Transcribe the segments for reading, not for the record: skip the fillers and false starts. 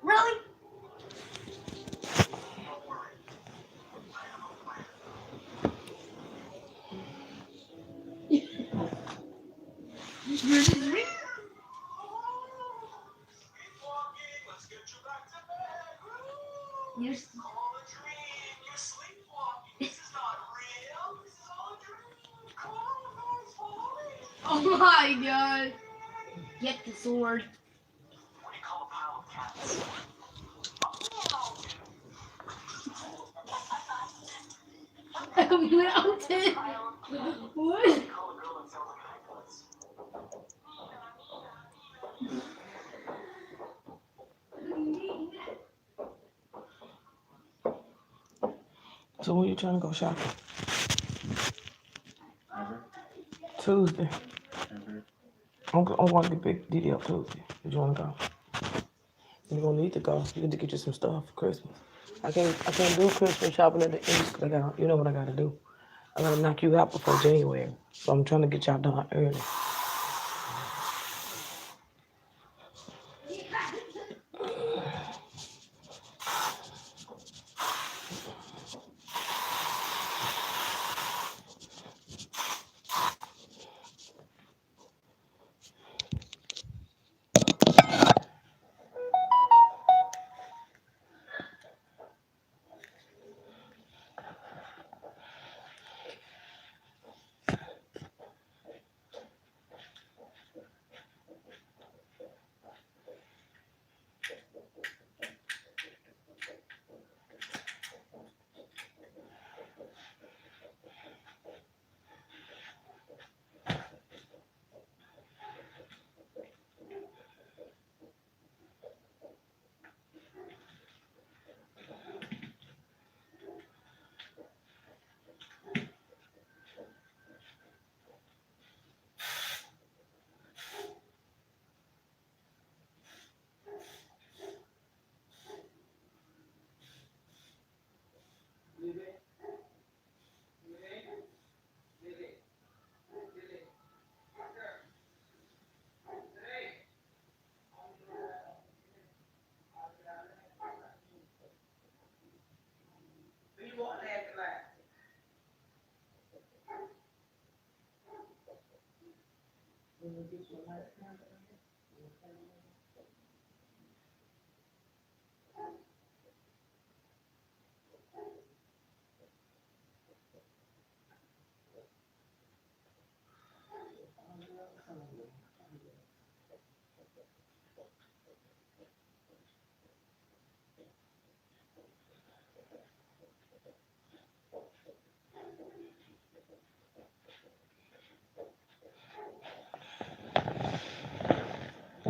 Really? Yes. Oh my god. Get the sword. Without it. What? So when you trying to go shopping? Never. Tuesday. Never. I'm going to pick Didi up Tuesday. Do you want to go? You're gonna need to go. You need to get you some stuff for Christmas. I can't do Christmas shopping at the end because you know what I gotta do. I gotta knock you out before January. So I'm trying to get y'all done early.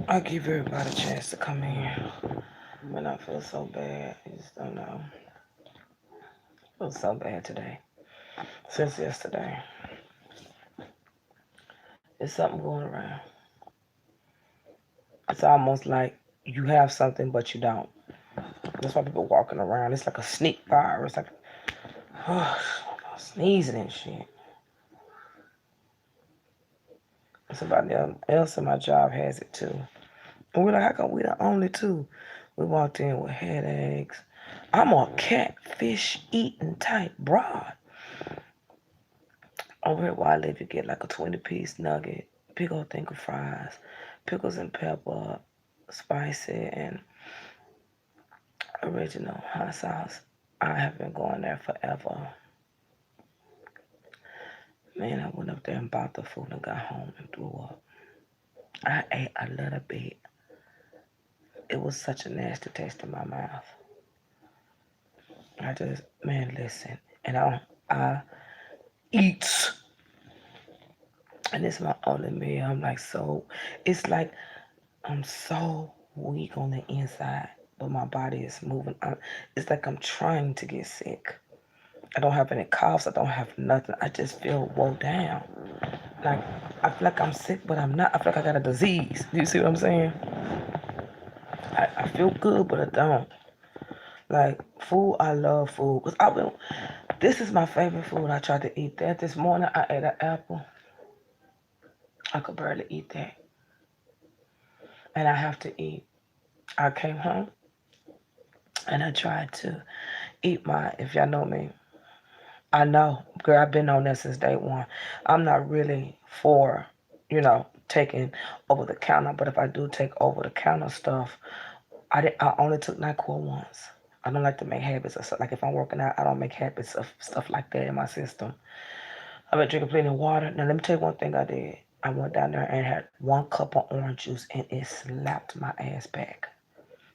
I give everybody a chance to come in. When I feel so bad, I just don't know. I feel so bad today. Since yesterday. There's something going around. It's almost like you have something but you don't. That's why people walking around. It's like a sneak virus. Like sneezing and shit. Somebody else in my job has it too. And we're like, how come we the only two? We walked in with headaches. I'm a catfish eating type broad. Over here where I live, you get like a 20-piece nugget, big old thing of fries, pickles and pepper, spicy, and original hot sauce. I have been going there forever. Man, I went up there and bought the food and got home and threw up. I ate a little bit. It was such a nasty taste in my mouth. Man, listen. And I eat. And it's my only meal. I'm like, it's like I'm so weak on the inside, but my body is moving. It's like I'm trying to get sick. I don't have any coughs. I don't have nothing. I just feel woe down. Like, I feel like I'm sick, but I'm not. I feel like I got a disease. Do you see what I'm saying? I feel good, but I don't. Like, food, I love food. This is my favorite food. I tried to eat that this morning. I ate an apple. I could barely eat that. And I have to eat. I came home. And I try to eat my, if y'all know me, I know, girl, I've been on that since day one. I'm not really for, taking over the counter, but if I do take over the counter stuff, I only took NyQuil once. I don't like to make habits of stuff. Like if I'm working out, I don't make habits of stuff like that in my system. I've been drinking plenty of water. Now let me tell you one thing I did. I went down there and had 1 cup of orange juice and it slapped my ass back.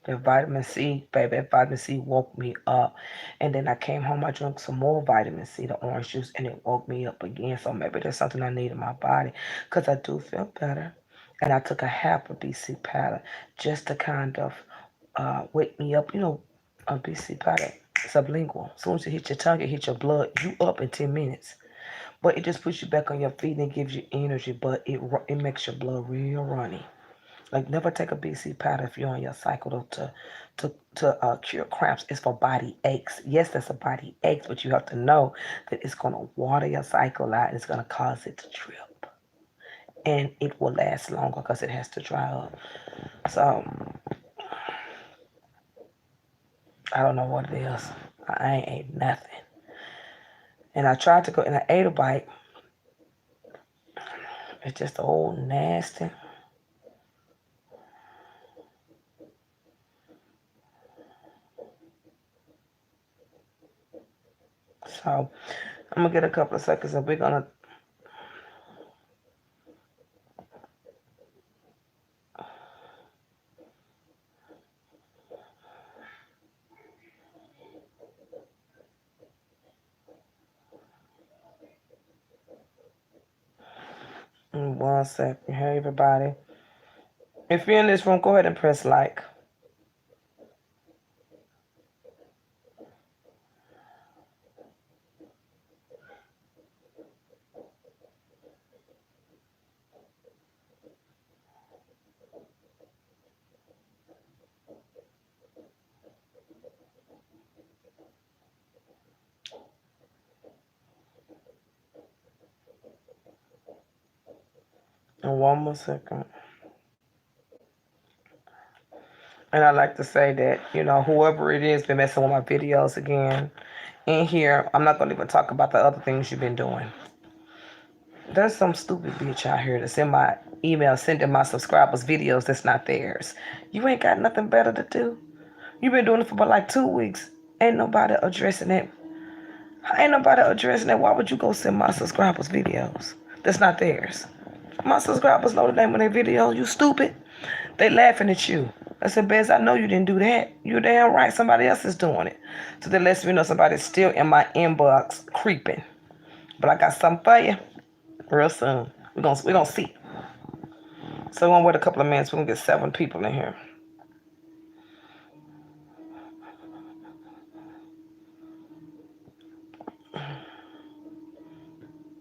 The vitamin C, baby, that vitamin C woke me up. And then I came home, I drank some more vitamin C, the orange juice, and it woke me up again. So maybe there's something I need in my body because I do feel better. And I took a half of BC powder just to kind of wake me up. BC powder, sublingual. As soon as it hit your tongue, it hit your blood, you up in 10 minutes. But it just puts you back on your feet and it gives you energy, but it makes your blood real runny. Like never take a BC powder if you're on your cycle to cure cramps. It's for body aches. Yes, that's a body aches, but you have to know that it's gonna water your cycle out and it's gonna cause it to trip, and it will last longer because it has to dry up. So I don't know what it is. I ain't ate nothing, and I tried to go and I ate a bite. It's just old nasty. So I'm gonna get a couple of seconds and we're gonna. One second. Hey, everybody. If you're in this room, go ahead and press like. And one more second. And I like to say that, whoever it is been messing with my videos again in here, I'm not going to even talk about the other things you've been doing. There's some stupid bitch out here that's in my email sending my subscribers videos that's not theirs. You ain't got nothing better to do. You've been doing it for about like 2 weeks. Ain't nobody addressing it. Ain't nobody addressing it. Why would you go send my subscribers videos that's not theirs? My subscribers know the name of their video. You stupid. They laughing at you. I said, Bez, I know you didn't do that. You're damn right. Somebody else is doing it. So that lets me know somebody's still in my inbox creeping. But I got something for you real soon. We're gonna see. So we're gonna wait a couple of minutes. We're gonna get 7 people in here.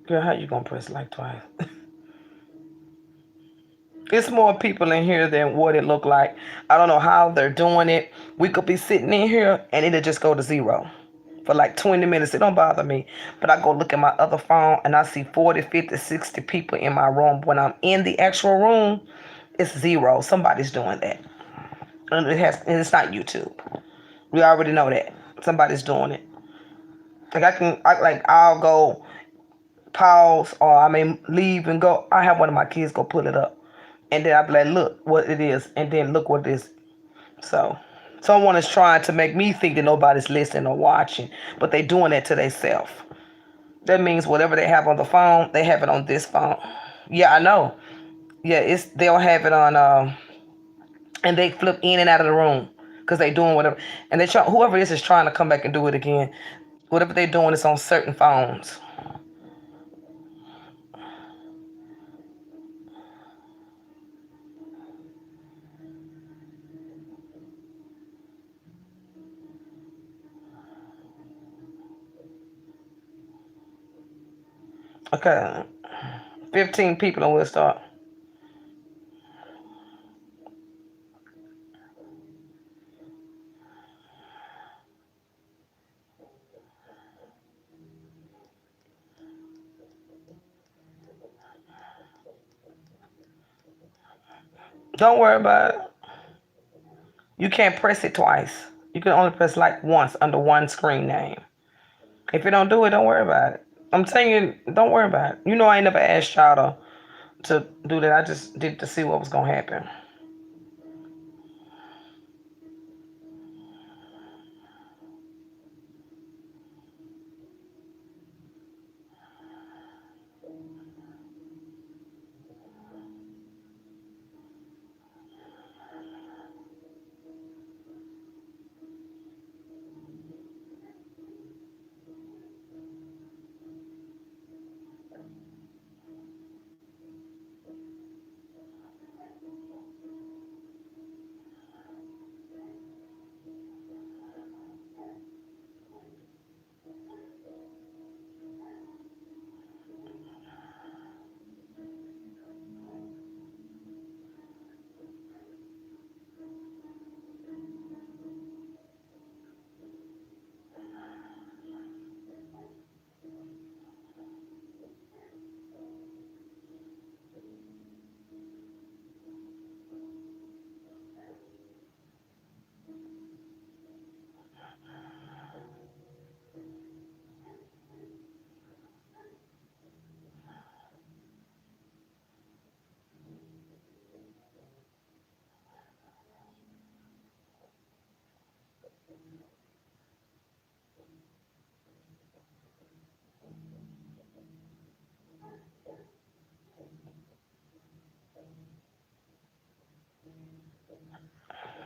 Girl, how you gonna press like twice? It's more people in here than what it looked like. I don't know how they're doing it. We could be sitting in here and it'll just go to 0 for like 20 minutes. It don't bother me. But I go look at my other phone and I see 40, 50, 60 people in my room. When I'm in the actual room, it's 0. Somebody's doing that. And it's not YouTube. We already know that. Somebody's doing it. I'll go pause or I may leave and go. I have one of my kids go pull it up. And then I'll be like, look what it is. And then look what it is. So someone is trying to make me think that nobody's listening or watching, but they doing that to themselves. That means whatever they have on the phone, they have it on this phone. Yeah, I know. Yeah, they'll have it on, and they flip in and out of the room because they doing whatever, and whoever it is trying to come back and do it again. Whatever they're doing is on certain phones. Okay, 15 people and we'll start. Don't worry about it. You can't press it twice. You can only press like once under one screen name. If you don't do it, don't worry about it. I'm telling you, don't worry about it. You know I ain't never asked y'all to do that. I just did to see what was gonna happen.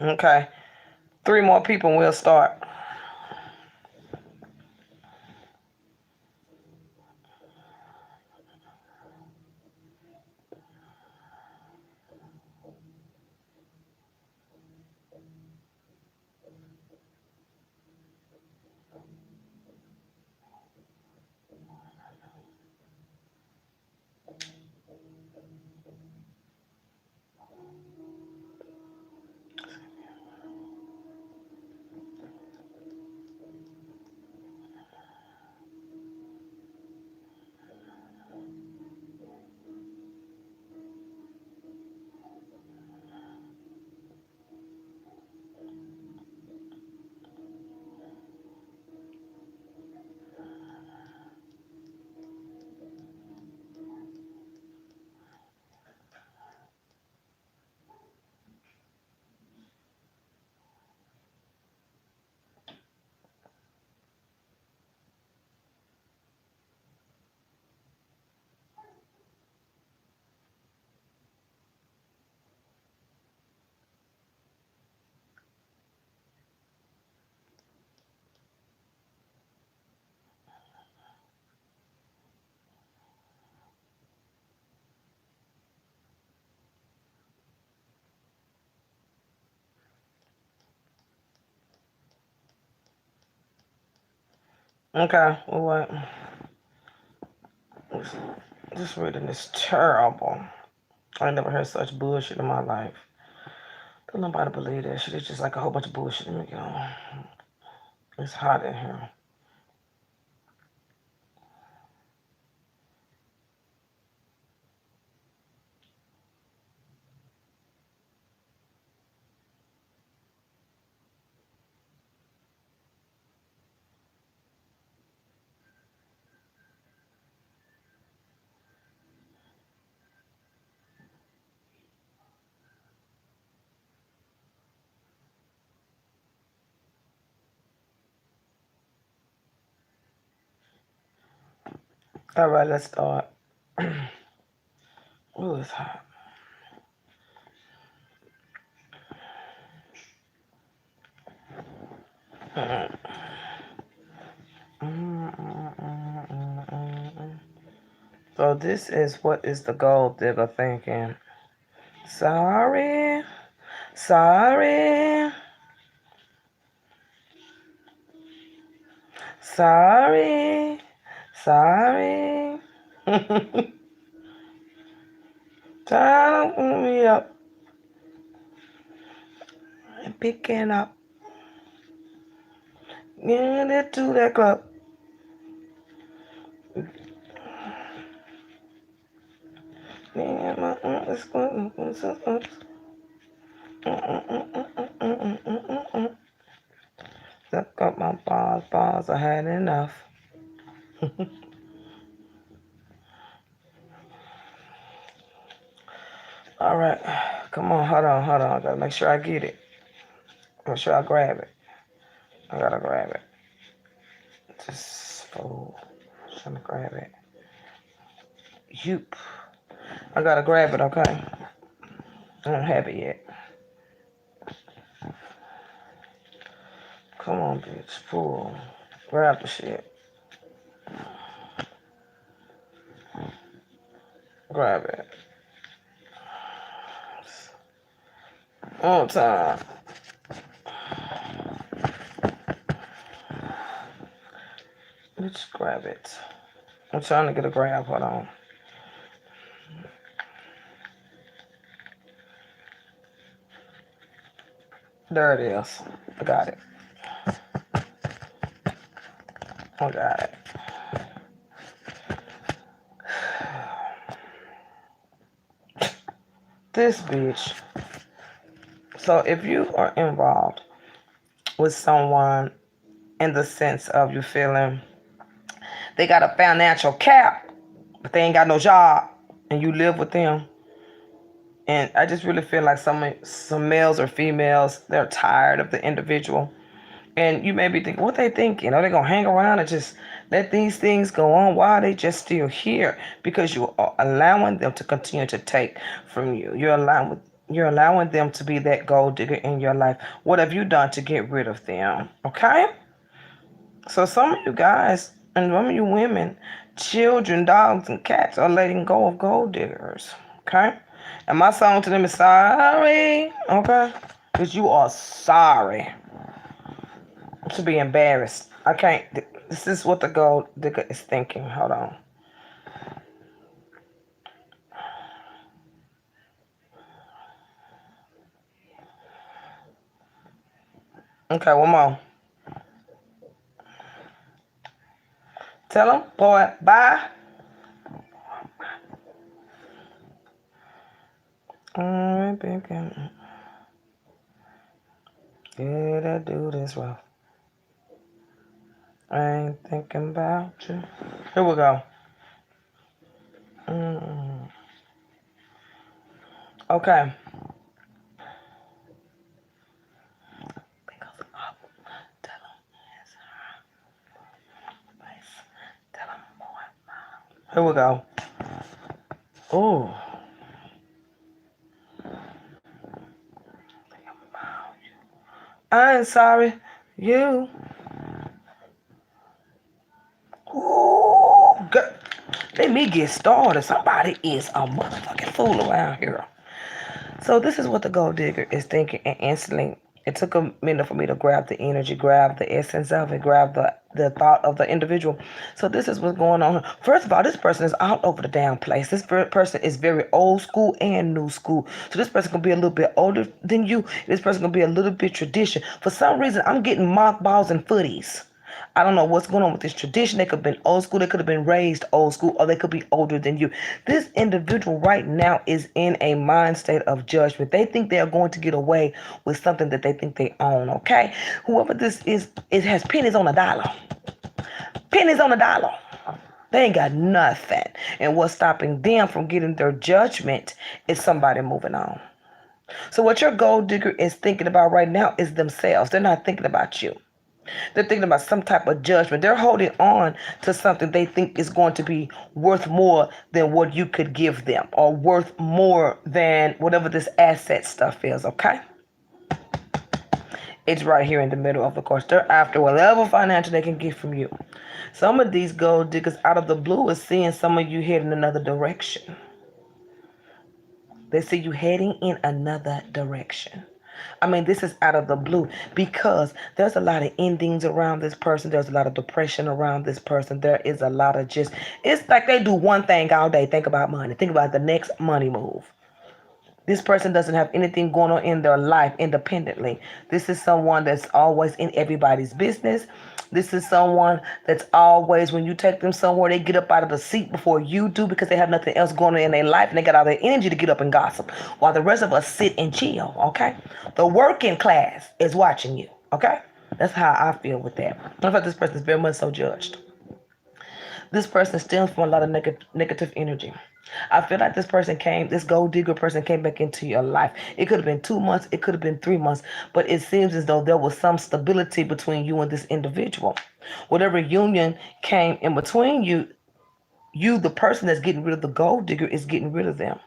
Okay. Three more people and we'll start. Okay. Well, what? This reading is terrible. I ain't never heard such bullshit in my life. Don't nobody believe that shit. It's just like a whole bunch of bullshit. Let me go. It's hot in here. All right, let's start. Ooh, it's hot. So this is what is the gold digger thinking? Sorry, sorry, sorry, sorry. Trying to put me up and picking up. Getting it to that club. Yeah, my is going to Suck up my balls. I had enough. All right. Come on. Hold on. I gotta make sure I get it. Make sure I grab it. I gotta grab it. Just fool. Trying to grab it. Yoop. I gotta grab it, okay? I don't have it yet. Come on, bitch. Fool. Grab the shit. Grab it. One time. Let's grab it. I'm trying to get a grab. Hold on. There it is. I got it. I got it. This bitch. So if you are involved with someone in the sense of you feeling they got a financial cap, but they ain't got no job, and you live with them, and I just really feel like some males or females, they're tired of the individual. And you may be thinking, what they thinking? Are they going to hang around and just let these things go on? Why are they just still here? Because you are allowing them to continue to take from you. You're allowing them to be that gold digger in your life. What have you done to get rid of them? Okay? So some of you guys and some of you women, children, dogs, and cats are letting go of gold diggers. Okay? And my song to them is sorry. Okay? Because you are sorry. To be embarrassed. I can't. This is what the gold digger is thinking. Hold on. Okay, one more. Tell him, boy, bye. Alright, baby. Did I do this rough? I ain't thinking about you. Here we go. Okay. Here we go. Oh. I ain't sorry. You. Ooh. Girl. Let me get started. Somebody is a motherfucking fool around here. So this is what the gold digger is thinking, and instantly it took a minute for me to grab the energy, grab the essence of it, grab the thought of the individual. So this is what's going on. First of all, this person is all over the damn place. This person is very old school and new school. So this person can be a little bit older than you. This person can be a little bit tradition. For some reason, I'm getting mothballs and footies. I don't know what's going on with this tradition. They could have been old school. They could have been raised old school, or they could be older than you. This individual right now is in a mind state of judgment. They think they are going to get away with something that they think they own, okay? Whoever this is, it has pennies on a dollar. Pennies on a dollar. They ain't got nothing. And what's stopping them from getting their judgment is somebody moving on. So what your gold digger is thinking about right now is themselves. They're not thinking about you. They're thinking about some type of judgment. They're holding on to something they think is going to be worth more than what you could give them, or worth more than whatever this asset stuff is, okay? It's right here in the middle of the course. They're after whatever financial they can get from you. Some of these gold diggers out of the blue is seeing some of you head in another direction. They see you heading in another direction. I mean, this is out of the blue because there's a lot of endings around this person. There's a lot of depression around this person. There is a lot of it's like they do one thing all day. Think about money. Think about the next money move. This person doesn't have anything going on in their life independently. This is someone that's always in everybody's business. This is someone that's always, when you take them somewhere, they get up out of the seat before you do because they have nothing else going on in their life, and they got all their energy to get up and gossip while the rest of us sit and chill, okay? The working class is watching you, okay? That's how I feel with that. I feel like this person is very much so judged. This person stems from a lot of negative energy. I feel like this gold digger person came back into your life. It could have been 2 months, it could have been 3 months, but it seems as though there was some stability between you and this individual. Whatever union came in between you, the person that's getting rid of the gold digger, is getting rid of them.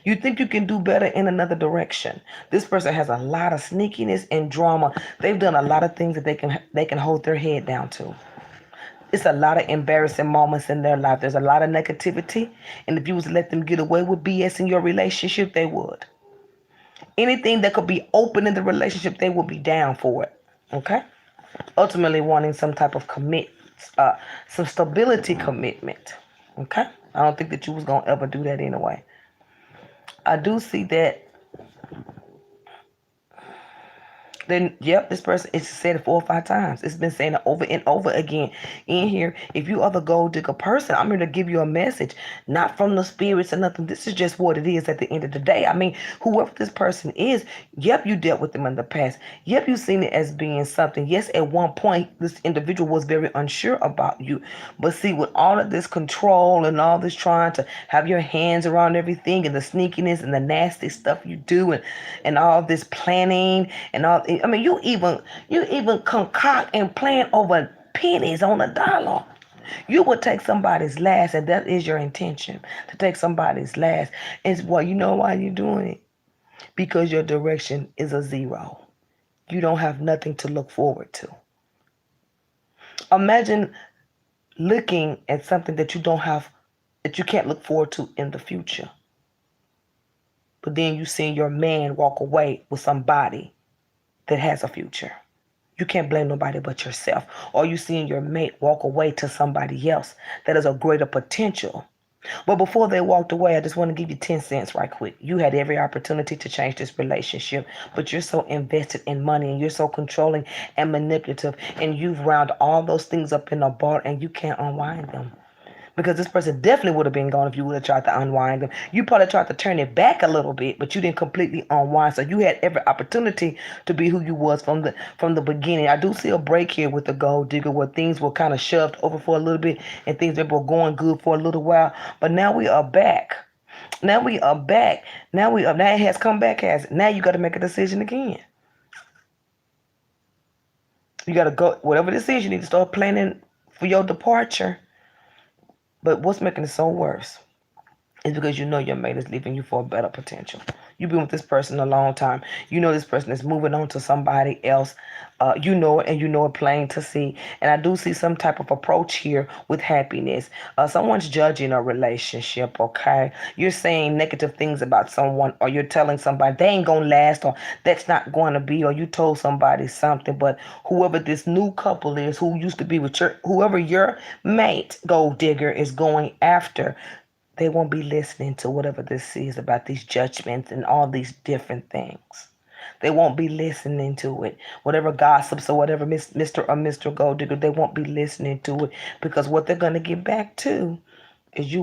You think you can do better in another direction. This person has a lot of sneakiness and drama. They've done a lot of things that they can hold their head down to. It's a lot of embarrassing moments in their life. There's a lot of negativity, and if you was to let them get away with BS in your relationship, they would. Anything that could be open in the relationship, they would be down for it. Okay? Ultimately wanting some type of uh, some stability commitment. Okay? I don't think that you was gonna ever do that anyway. I do see that. Then, yep, this person, it's said it 4 or 5 times. It's been saying it over and over again in here. If you are the gold digger person, I'm here to give you a message, not from the spirits or nothing. This is just what it is at the end of the day. I mean, whoever this person is, yep, you dealt with them in the past. Yep, you've seen it as being something. Yes, at one point, this individual was very unsure about you. But see, with all of this control and all this trying to have your hands around everything and the sneakiness and the nasty stuff you do and all this planning and all, I mean, you even concoct and plan over pennies on a dollar. You would take somebody's last, and that is your intention, to take somebody's last. And well, you know why you're doing it? Because your direction is a zero. You don't have nothing to look forward to. Imagine looking at something that you don't have, that you can't look forward to in the future. But then you see your man walk away with somebody that has a future. You can't blame nobody but yourself. Or you seeing your mate walk away to somebody else that has a greater potential. But before they walked away, I just want to give you 10 cents right quick. You had every opportunity to change this relationship, but you're so invested in money and you're so controlling and manipulative, and you've wound all those things up in a ball and you can't unwind them. Because this person definitely would have been gone if you would have tried to unwind them. You probably tried to turn it back a little bit, but you didn't completely unwind. So you had every opportunity to be who you was from the beginning. I do see a break here with the gold digger where things were kind of shoved over for a little bit and things that were going good for a little while. But now we are back. Now we are back. Now it has come back, has it? Now you got to make a decision again. You got to go, whatever decision, you need to start planning for your departure. But what's making it so worse is because you know your mate is leaving you for a better potential. You've been with this person a long time. You know this person is moving on to somebody else. You know it, and you know it plain to see. And I do see some type of approach here with happiness. Someone's judging a relationship, okay? You're saying negative things about someone, or you're telling somebody they ain't going to last, or that's not going to be, or you told somebody something. But whoever this new couple is, who used to be with whoever your mate, gold digger, is going after, they won't be listening to whatever this is about these judgments and all these different things. They won't be listening to it. Whatever gossips or whatever Mr. or Mr. Gold Digger, they won't be listening to it, because what they're gonna get back to is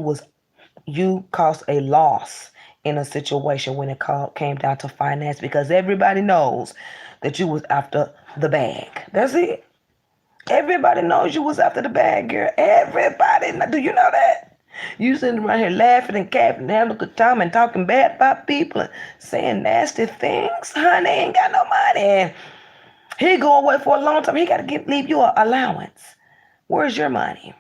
you caused a loss in a situation when it came down to finance, because everybody knows that you was after the bag. That's it. Everybody knows you was after the bag, girl. Everybody. Do you know that? You sitting around here laughing and capping, having a good time and talking bad about people and saying nasty things. Honey, ain't got no money. He go away for a long time. He got to leave you an allowance. Where's your money?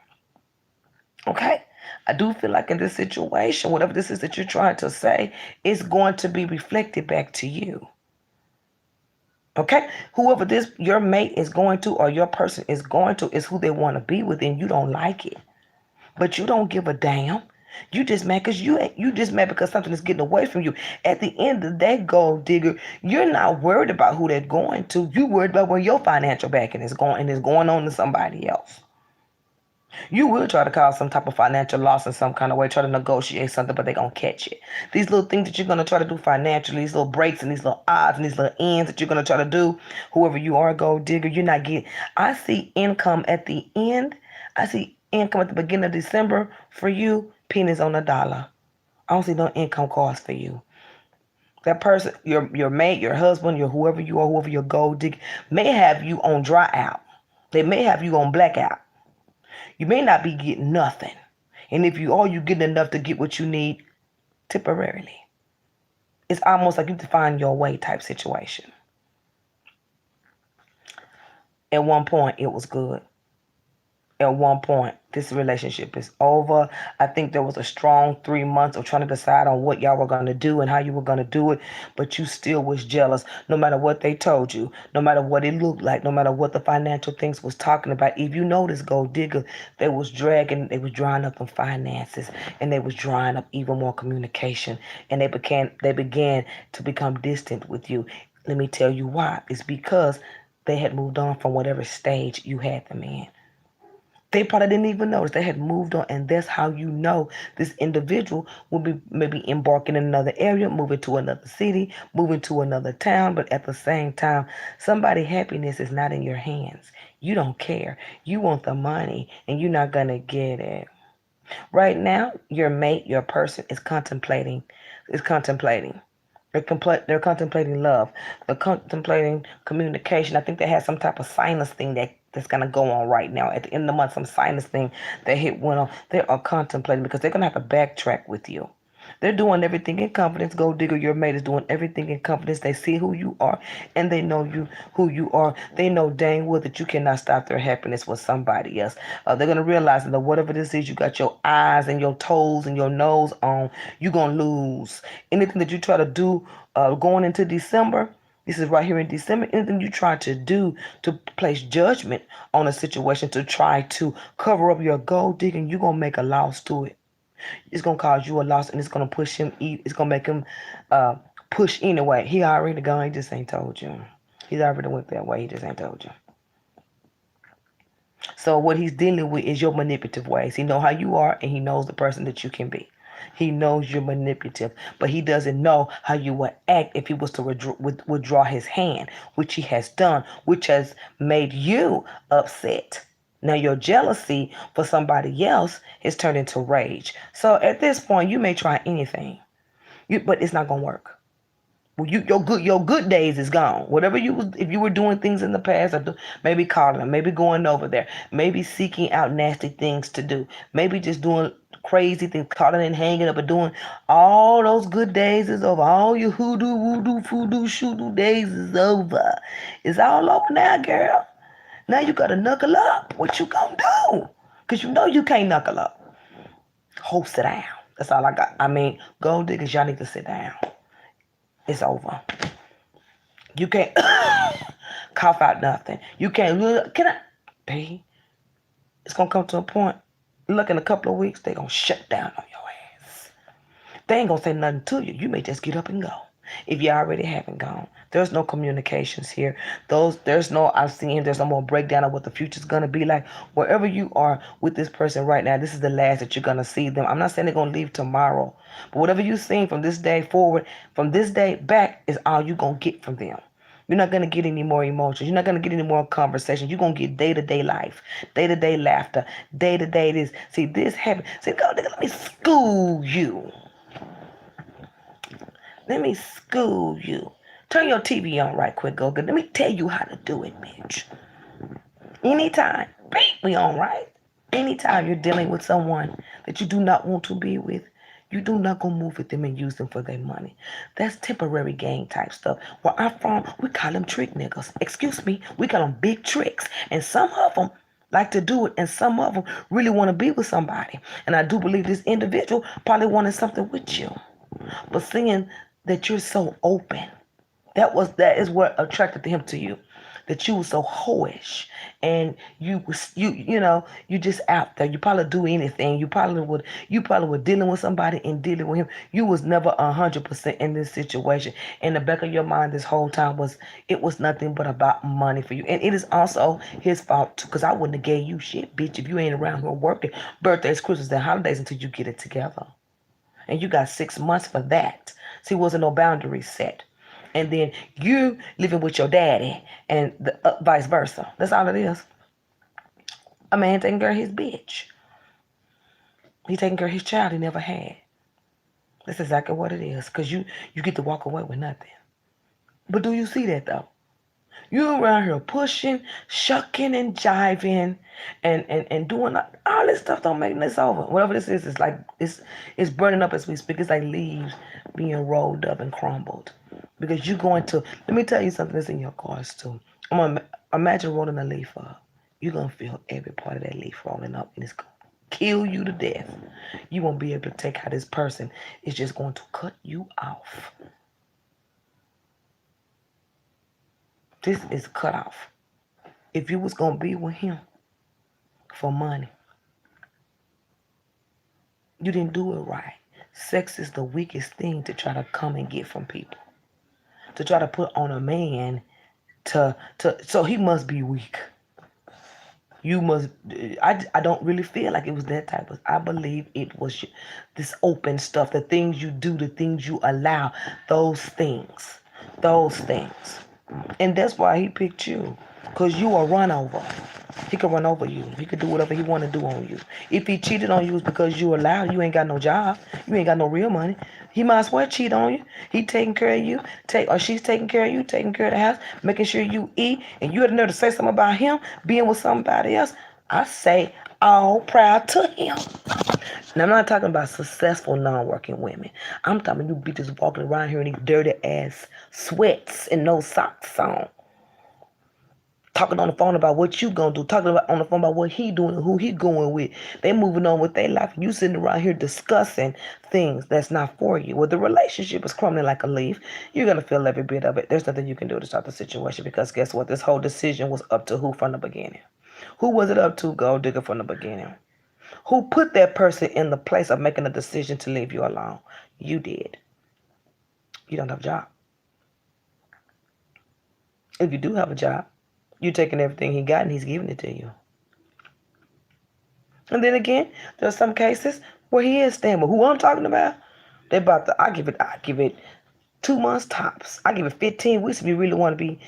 Okay? I do feel like in this situation, whatever this is that you're trying to say, it's going to be reflected back to you. Okay? Whoever your mate is going to, or your person is going to, is who they want to be with, and you don't like it. But you don't give a damn. You just mad because you just mad because something is getting away from you. At the end of the day, gold digger, you're not worried about who they're going to. You worried about where your financial backing is going, and it's going on to somebody else. You will try to cause some type of financial loss in some kind of way, try to negotiate something, but they're going to catch it. These little things that you're going to try to do financially, these little breaks and these little odds and these little ends that you're going to try to do, whoever you are, gold digger, you're not getting. I see income at the end. I see income at the beginning of December for you, pennies on a dollar. I don't see no income cards for you. That person, your mate, your husband, your whoever you are, whoever your gold digger, may have you on dry out. They may have you on blackout. You may not be getting nothing. And if you are, you getting enough to get what you need temporarily. It's almost like you define your way type situation. At one point, it was good. At one point, this relationship is over. I think there was a strong 3 months of trying to decide on what y'all were going to do and how you were going to do it, but you still was jealous no matter what they told you, no matter what it looked like, no matter what the financial things was talking about. If you notice, gold digger, they was drying up them finances, and they was drying up even more communication, and they began to become distant with you. Let me tell you why. It's because they had moved on from whatever stage you had them in. They probably didn't even notice they had moved on, and that's how you know this individual will be maybe embarking in another area, moving to another city, moving to another town. But at the same time, somebody's happiness is not in your hands. You don't care. You want the money, and you're not gonna get it. Right now, your mate, your person is contemplating. They're contemplating love. They're contemplating communication. I think they had some type of sinus thing that's gonna go on right now. At the end of the month, some sinus thing that went on. They are contemplating because they're gonna have to backtrack with you. They're doing everything in confidence. Gold digger, your mate is doing everything in confidence. They see who you are, and they know who you are. They know dang well that you cannot stop their happiness with somebody else. They're gonna realize that whatever this is, you got your eyes and your toes and your nose on. You're gonna lose anything that you try to do going into December. This is right here in December. Anything you try to do to place judgment on a situation to try to cover up your gold digging, you're gonna make a loss to it. It's gonna cause you a loss, and it's gonna push him. It's gonna make him push anyway. He already gone. He just ain't told you. He's already went that way. He just ain't told you. So what he's dealing with is your manipulative ways. He know how you are, and he knows the person that you can be. He knows you're manipulative, but he doesn't know how you would act if he was to withdraw his hand, which he has done, which has made you upset. Now your jealousy for somebody else has turned into rage. So at this point, you may try anything, but it's not gonna work. Well, your good days is gone. Whatever if you were doing things in the past, or maybe calling them, maybe going over there, maybe seeking out nasty things to do, maybe just doing crazy things, calling and hanging up and doing all those good days is over. All your hoodoo, voodoo, foodoo, shoodoo days is over. It's all over now, girl. Now you gotta knuckle up. What you gonna do? Cause you know you can't knuckle up. Hold, sit down. That's all I got. I mean, gold diggers, y'all need to sit down. It's over. You can't cough out nothing. You can't look. Can I? Baby, it's gonna come to a point. Look, in a couple of weeks, they gonna shut down on your ass. They ain't gonna say nothing to you. You may just get up and go. If you already haven't gone, there's no communications here. There's no. I've seen. There's no more breakdown of what the future's gonna be like. Wherever you are with this person right now, this is the last that you're gonna see them. I'm not saying they're gonna leave tomorrow, but whatever you've seen from this day forward, from this day back, is all you gonna get from them. You're not gonna get any more emotions. You're not gonna get any more conversation. You're gonna get day-to-day life, day-to-day laughter, day-to-day this. See, this happened. See, go, nigga, let me school you. Let me school you. Turn your TV on right quick, go. Let me tell you how to do it, bitch. Anytime, beat me on, right? Anytime you're dealing with someone that you do not want to be with, you do not go move with them and use them for their money. That's temporary gain type stuff. Where I'm from, we call them trick niggas. Excuse me, we call them big tricks. And some of them like to do it, and some of them really want to be with somebody. And I do believe this individual probably wanted something with you. But seeing that you're so open, that is what attracted him to you. That you were so hoish, and you just out there. You probably do anything. You probably were dealing with somebody and dealing with him. You was never 100% in this situation. In the back of your mind, this whole time was nothing but about money for you, and it is also his fault too. Cause I wouldn't have gave you shit, bitch, if you ain't around here working birthdays, Christmas, and holidays until you get it together. And you got 6 months for that. See, wasn't no boundaries set. And then you living with your daddy, and vice versa. That's all it is. A man taking care of his bitch. He taking care of his child he never had. That's exactly what it is. Cause you get to walk away with nothing. But do you see that though? You around here pushing, shucking, and jiving, and doing all this stuff. Don't make this over. Whatever this is like it's burning up as we speak. It's like leaves being rolled up and crumbled. Because you're going to. Let me tell you something that's in your cards too. I'm gonna imagine rolling a leaf up. You're gonna feel every part of that leaf rolling up, and it's gonna kill you to death. You won't be able to take how this person is just going to cut you off. This is cut off. If you was gonna be with him for money, you didn't do it right. Sex is the weakest thing to try to come and get from people. To try to put on a man to so he must be weak. You must. I don't really feel like it was that type of. I believe it was this open stuff, the things you do, the things you allow, those things, and that's why he picked you, cause you a run over. He could run over you. He could do whatever he want to do on you. If he cheated on you, it's because you allowed. You ain't got no job. You ain't got no real money. He might as well cheat on you. He taking care of you, or she's taking care of you, taking care of the house, making sure you eat, and you had the nerve to say something about him being with somebody else. I say all proud to him. Now I'm not talking about successful non-working women. I'm talking you bitches walking around here in these dirty ass sweats and no socks on, talking on the phone about what you gonna do, talking about on the phone about what he doing and who he going with. They moving on with their life, and you sitting around here discussing things that's not for you. Well, the relationship is crumbling like a leaf. You're gonna feel every bit of it. There's nothing you can do to stop the situation, because guess what? This whole decision was up to who from the beginning? Who was it up to, Gold Digger, from the beginning? Who put that person in the place of making a decision to leave you alone? You did. You don't have a job. If you do have a job, you're taking everything he got and he's giving it to you. And then again, there's some cases where he is staying. But who I'm talking about, they about to. I give it 2 months tops. I give it 15 weeks if you really want to be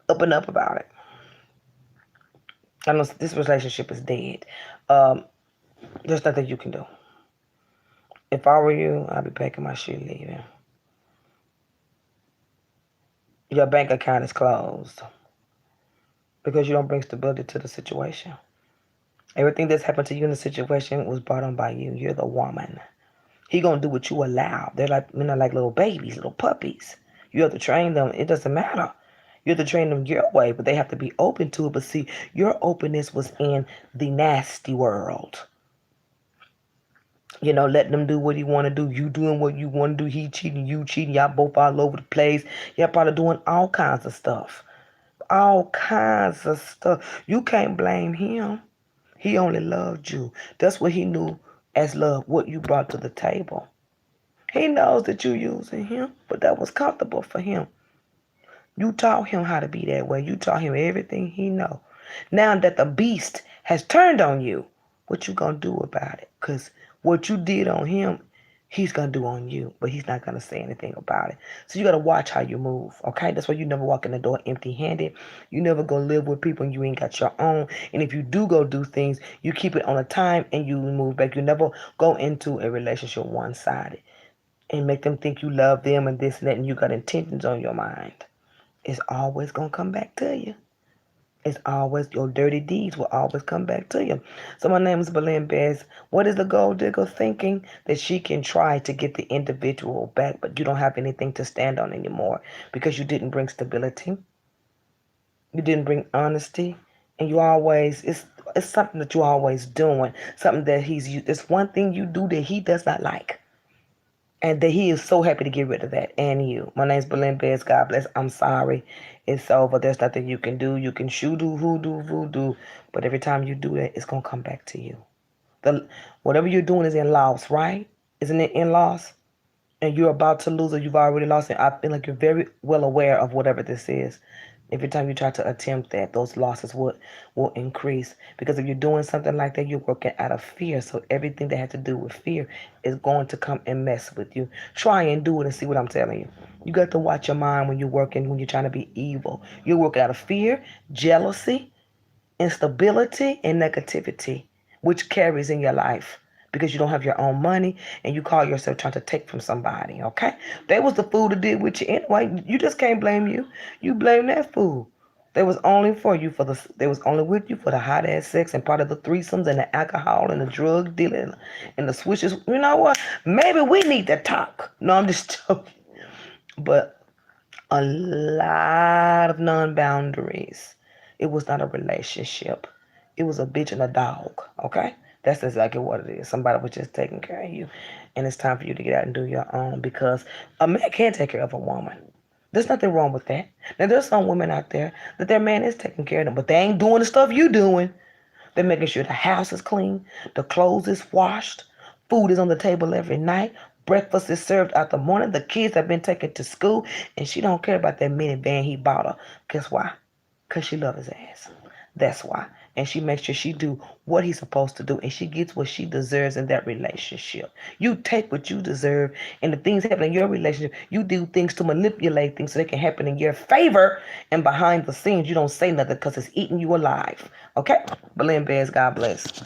up and up about it. I know this relationship is dead. Um, there's nothing you can do. If I were you, I'd be packing my shit, leaving. Your bank account is closed because you don't bring stability to the situation. Everything that's happened to you in the situation was brought on by you. You're the woman. He gonna do what you allow. They're like, like little babies, little puppies. You have to train them. It doesn't matter. You have to train them your way, but they have to be open to it. But see, your openness was in the nasty world. Letting them do what he want to do. You doing what you want to do. He cheating, you cheating. Y'all both all over the place. Y'all probably doing all kinds of stuff. All kinds of stuff. You can't blame him. He only loved you. That's what he knew as love, what you brought to the table. He knows that you're using him, but that was comfortable for him. You taught him how to be that way. You taught him everything he know. Now that the beast has turned on you, what you gonna do about it? Because what you did on him, he's gonna do on you, but he's not gonna say anything about it. So you gotta watch how you move, okay? That's why you never walk in the door empty-handed. You never go live with people and you ain't got your own. And if you do go do things, you keep it on a time and you move back. You never go into a relationship one-sided and make them think you love them and this and that, and you got intentions on your mind. It's always gonna come back to you. It's always, your dirty deeds will always come back to you. So my name is Belen Bez. What is the gold digger thinking? That she can try to get the individual back, but you don't have anything to stand on anymore because you didn't bring stability. You didn't bring honesty, and you always it's something that you always doing. Something that it's one thing you do that he does not like. And that he is so happy to get rid of that and you. My name's Belen Bez. God bless. I'm sorry. It's over. There's nothing you can do. You can do hoodoo, voodoo. But every time you do that, it's going to come back to you. Whatever you're doing is in loss, right? Isn't it in loss? And you're about to lose or you've already lost it. I feel like you're very well aware of whatever this is. Every time you try to attempt that, those losses will increase. Because if you're doing something like that, you're working out of fear. So everything that has to do with fear is going to come and mess with you. Try and do it and see what I'm telling you. You got to watch your mind when you're working, when you're trying to be evil. You're working out of fear, jealousy, instability, and negativity, which carries in your life. because you don't have your own money and you call yourself trying to take from somebody, okay? They was the fool that did with you anyway. You just can't blame you. You blame that fool. They was only for you for the. They was only with you for the hot ass sex and part of the threesomes and the alcohol and the drug dealing and the switches. You know what? Maybe we need to talk. No, I'm just joking. But a lot of non-boundaries. It was not a relationship. It was a bitch and a dog. Okay, that's exactly what it is. Somebody was just taking care of you, and it's time for you to get out and do your own because a man can take care of a woman. There's nothing wrong with that. Now there's some women out there that their man is taking care of them, but they ain't doing the stuff you doing. They're making sure the house is clean, the clothes is washed, food is on the table every night, breakfast is served out the morning, the kids have been taken to school, and she don't care about that minivan he bought her. Guess why? Because she loves his ass. That's why. And she makes sure she do what he's supposed to do, and she gets what she deserves in that relationship. You take what you deserve, and the things happen in your relationship, you do things to manipulate things so they can happen in your favor, and behind the scenes, you don't say nothing because it's eating you alive. Okay? Berlin Bears, God bless.